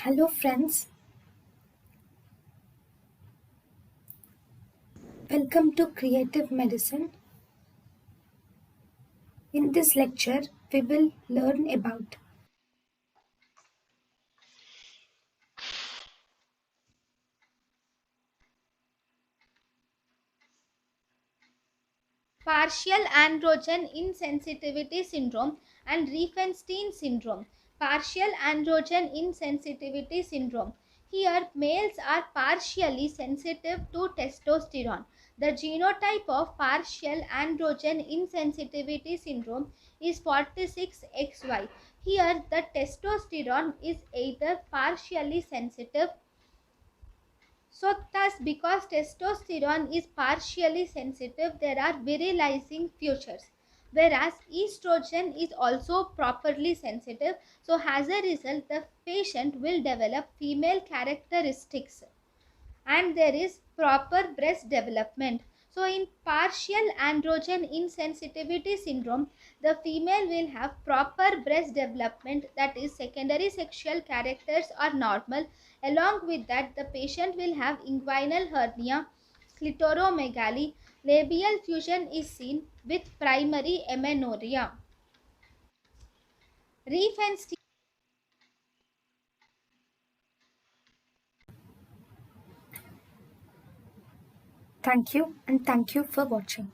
Hello, friends. Welcome to Creative Medicine. In this lecture, we will learn about partial androgen insensitivity syndrome and Riefenstein syndrome. Partial androgen insensitivity syndrome. Here, males are partially sensitive to testosterone. The genotype of partial androgen insensitivity syndrome is 46XY. Here, the testosterone is either partially sensitive, so thus because testosterone is partially sensitive, there are virilizing features. Whereas estrogen is also properly sensitive, so as a result, the patient will develop female characteristics and there is proper breast development. So, in partial androgen insensitivity syndrome, the female will have proper breast development, that is, secondary sexual characters are normal. Along with that, the patient will have inguinal hernia, clitoromegaly, labial fusion is seen with primary amenorrhea. Riefenstein. thank you and thank you for watching.